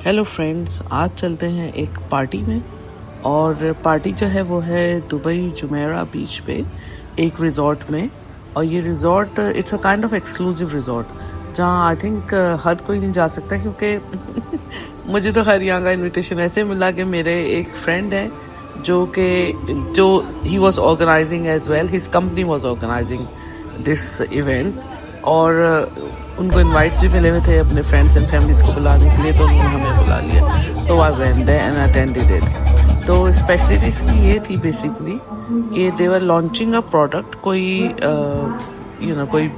Hello friends, आज चलते हैं एक पार्टी में। और पार्टी जो है वो है दुबई जुमेरा बीच पे एक रिज़ॉर्ट में। और ये resort it's a kind of exclusive resort जहाँ आई थिंक हर कोई नहीं जा सकता, क्योंकि मुझे तो खैर यहाँ का इनविटेशन ऐसे मिला कि मेरे एक फ्रेंड है जो he was organising as well, his company was organising this event. और उनको इनवाइट्स भी मिले हुए थे अपने फ्रेंड्स एंड फैमिलीज़ को बुलाने के लिए, तो उन्होंने हमें बुला लिया। तो I went there and attended it. तो स्पेशलिटी इसकी ये थी बेसिकली कि दे वर लॉन्चिंग अ प्रोडक्ट, कोई कोई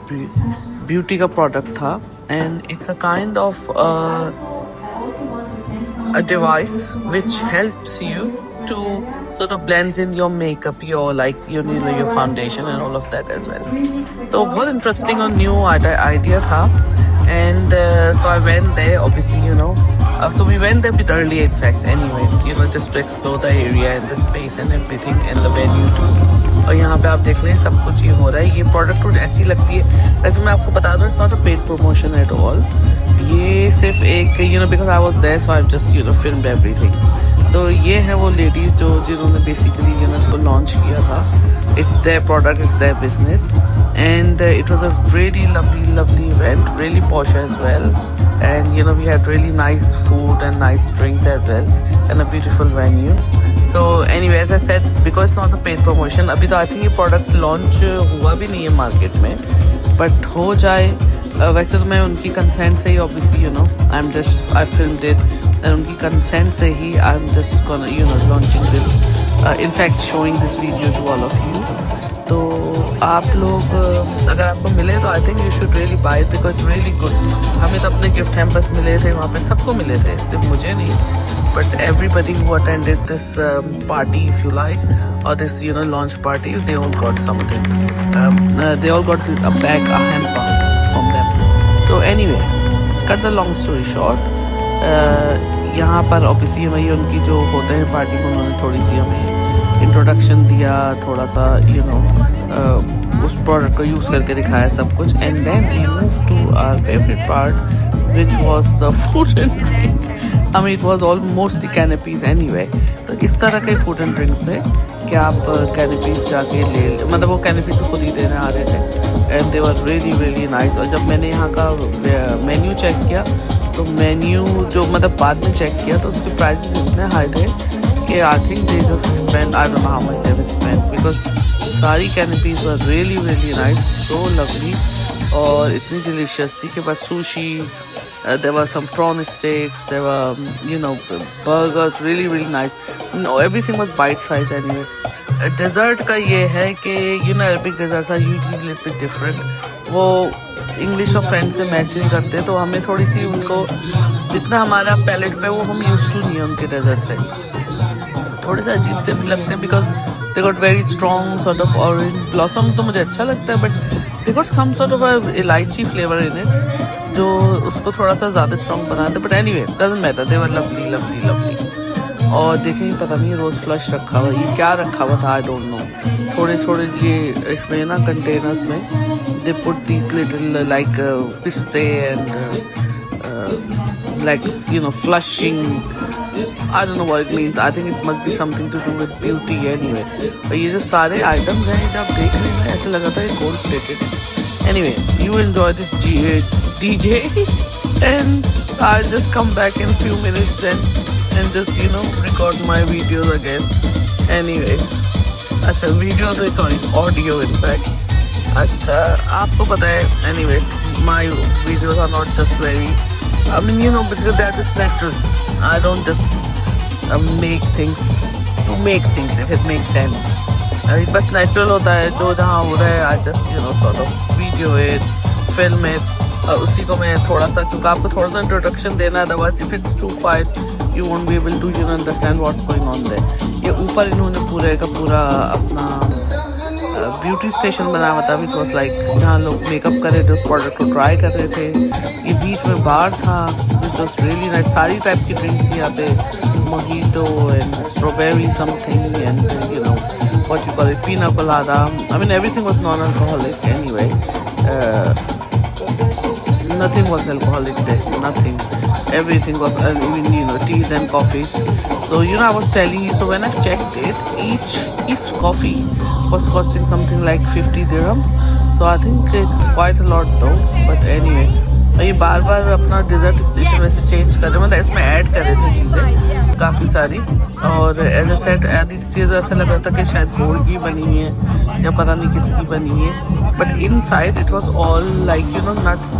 ब्यूटी का प्रोडक्ट था। And it's a kind of a device which helps you to sort of blends in your makeup, your foundation and all of that as well. तो बहुत interesting और new idea था. And so I went there, obviously, so we went there a bit early, in fact, anyway, just to explore the area and the space and everything and the venue too. और यहाँ पे आप देख लें सब कुछ ये हो रहा है। ये प्रोडक्ट कुछ ऐसी लगती है, वैसे मैं आपको बता दूँ, it's not a paid promotion at all. ये सिर्फ एक because I was there, so I just filmed everything. तो ये है वो लेडीज़ जिन्होंने बेसिकली इसको लॉन्च किया था। It's their product, it's their business, and it was a really lovely event, really posh as well. And we had really nice food and nice drinks as well, and a beautiful venue. So anyway, as I said, because it's not a paid promotion, अभी तो I think ये product launch हुआ भी नहीं है market में, but हो जाए। वैसे तो मैं उनकी consent से ही obviously I filmed it, and उनकी consent से ही I'm just gonna launching this, in fact showing this video to all of you. तो आप लोग अगर आपको मिले तो I think you should really buy it because really good. हमें तो अपने गिफ्ट हैम्पर्स मिले थे, वहाँ पे सबको मिले थे, सिर्फ मुझे नहीं, but everybody who attended this party if you like, और this launch party, they all got something, they all got a bag, a hamper from them. So anyway, cut the long story short, यहाँ पर obviously वही उनकी जो होते हैं party में, उन्होंने थोड़ी सी हमें इंट्रोडक्शन दिया, थोड़ा सा उस प्रोडक्ट को यूज़ करके दिखाया सब कुछ। And then we move to our favourite part which was the food and drink. I mean it was almost the canapes anyway. तो इस तरह के फूड एंड ड्रिंक्स थे कि आप कैनपीज जाके मतलब वो कैनपीज तो खुद ही देने आ रहे थे, and they were really nice. और जब मैंने यहाँ का मेन्यू चेक किया, तो मेन्यू जो बाद में चेक किया, तो उसके प्राइसेस इतने हाई थे कि I think they just spend, I don't know how much they spend, because सारी canapes were really nice, so lovely, और इतनी डिलीशियस थी कि बस sushi, there were some prawn steaks, there were burgers, really nice. No, everything was bite size anyway. Dessert का ये है कि Arabic desserts are usually a little bit different. वो इंग्लिश और फ्रेंच से मैच नहीं करते, तो हमें थोड़ी सी उनको जितना हमारा पैलेट पे वो हम यूज टू नहीं है उनके डेजर्ट से, थोड़े से अजीब से भी लगते हैं, because they got very strong sort of orange blossom, तो मुझे अच्छा लगता है, but they got some sort of elaichi flavour in it जो उसको थोड़ा सा ज़्यादा स्ट्रॉन्ग बनाते हैं। But anyway doesn't matter, they were lovely. और देखें, पता नहीं रोज़ फ्लश रखा हुआ, ये क्या रखा हुआ था, आई डोंट नो। थोड़े ये इसमें ना कंटेनर्स में they put this little like पिस्ते and like flushing, I don't know what it means. I think it must be something to do with beauty anyway. और ये जो सारे आइटम्स हैं जब देख रहे हैं ऐसे लगा था ये गोल्ड प्लेटेड है। Anyway, you enjoy this DJ and I'll just come back in a few minutes then and just record my videos again. Anyway, अच्छा videos, sorry, audio in fact. अच्छा, आपको पता है, anyways, my videos are not just very, I mean, because they're just natural. I don't just make things to make things, if it makes sense. बस natural होता है, जो जहाँ हो रहा है, I just sort of video it, film it, और उसी को मैं थोड़ा सा, क्योंकि आपको थोड़ा सा इंट्रोडक्शन देना है, otherwise if it's too quiet, you won't be able to understand what's going on there. ये ऊपर इन्होंने पूरे का पूरा अपना ब्यूटी स्टेशन बनाया हुआ था, विच वॉज लाइक जहाँ लोग मेकअप कर रहे थे, उस प्रोडक्ट को ट्राई कर रहे थे। ये बीच में बार था, विच वॉज रियली नाइस, सारी टाइप की ड्रिंक्स थी यहाँ पे, mojito and strawberry something and what you call it, pina colada, I mean everything was non alcoholic anyway. nothing was alcoholic there, nothing. Everything was, even teas and coffees. So I was telling you. So when I checked it, each coffee was costing something like 50 dirhams. So I think it's quite a lot though. But anyway, ये बार बार अपना dessert station वैसे change कर रहे हैं, मतलब इसमें add कर रहे थे चीज़ें काफ़ी सारी. और एज ए सेट आधी चीज़ ऐसा लग रहा था कि शायद गोल्ड की बनी हुई है या पता नहीं किसकी बनी है. But in side it was all like nuts,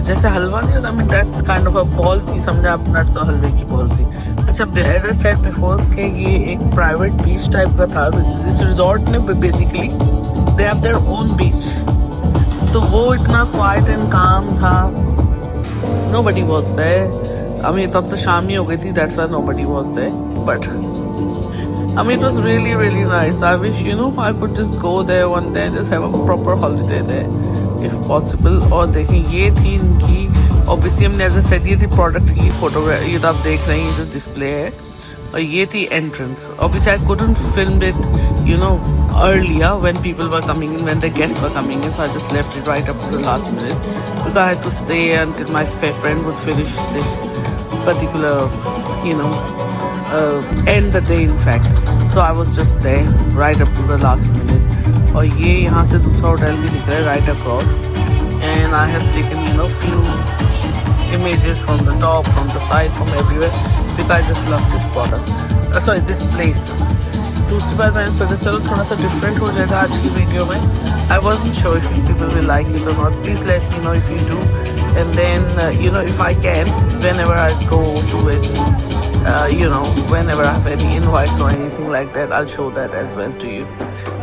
जैसे हलवा नहीं होता. I mean that's kind of a ball थी, समझा आप, नट्स और हलवे की बॉल थी. अच्छा, एज ए सेट बिफोर के ये एक प्राइवेट बीच टाइप का था. इस रिजॉर्ट ने basically they have their own beach. तो वो इतना क्वाइट एंड काम था. Nobody was there. I mean तब तो शाम ही हो गई थी, that's why nobody was there. But I mean, it was really, really nice. I wish, I could just go there one day and just have a proper holiday there, if possible. और देखें, ये थी इनकी, obviously हमने ऐसे set, ये थी product की फोटो, ये तो आप देख रहे हैं, ये जो डिस्प्ले है. और ये थी entrance. Obviously, I couldn't film it, earlier when people were coming in, when the guests were coming in. So I just left it right up to the last minute because I had to stay until my friend would finish this particular, end the day in fact. So I was just there right up to the last minute. और ये यहाँ से दूसरा hotel भी दिख रहा है right across. And I have taken few images from the top, from the side, from everywhere because I just love this product. Sorry, this place. दूसरी बार मैंने सोचा चलो थोड़ा सा डिफरेंट हो जाएगा आज की वीडियो में. I wasn't sure if people will like it और not. Please let me know if you do. And then if I can, whenever I go to it, whenever I have any invites or anything like that, I'll show that as well to you.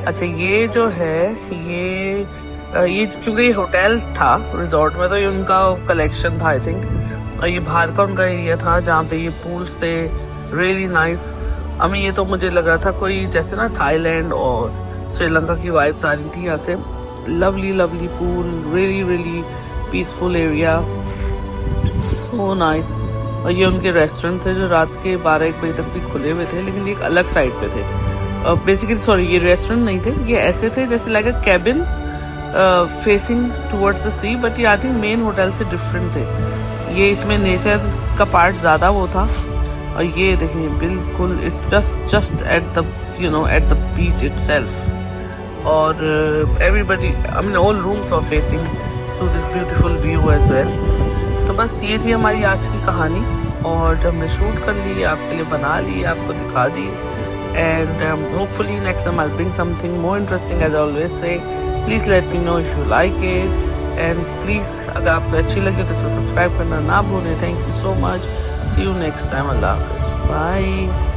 अच्छा, ये जो है ये क्योंकि ये hotel था resort में, तो ये उनका कलेक्शन था आई थिंक. और ये बाहर का उनका एरिया था जहाँ पे ये पूल्स थे. Really nice. हमें ये तो मुझे लग रहा था कोई जैसे ना थाईलैंड और श्रीलंका की वाइब्स आ रही थी यहाँ से. Lovely lovely pool, really really peaceful area, so nice. और ये उनके रेस्टोरेंट थे जो रात के 12-1 बजे तक भी खुले हुए थे, लेकिन ये एक अलग साइड पे थे. बेसिकली सॉरी, ये रेस्टोरेंट नहीं थे, ये ऐसे थे जैसे like a cabins facing towards the sea. But ये आई थिंक मेन होटल से डिफरेंट थे. ये इसमें नेचर का पार्ट ज़्यादा वो था. और ये देखिए बिल्कुल it's just at the at the beach itself. और everybody, I mean all rooms are facing to this beautiful view as well. तो बस ये थी हमारी आज की कहानी. और जब हमने शूट कर ली, आपके लिए बना ली, आपको दिखा दी. And hopefully next time I bring something more interesting as I always say. Please let me know if you like it. And please अगर आपको अच्छी लगे तो सब्सक्राइब करना ना भूलें. Thank you so much. See you next time. Allah Hafiz. Bye.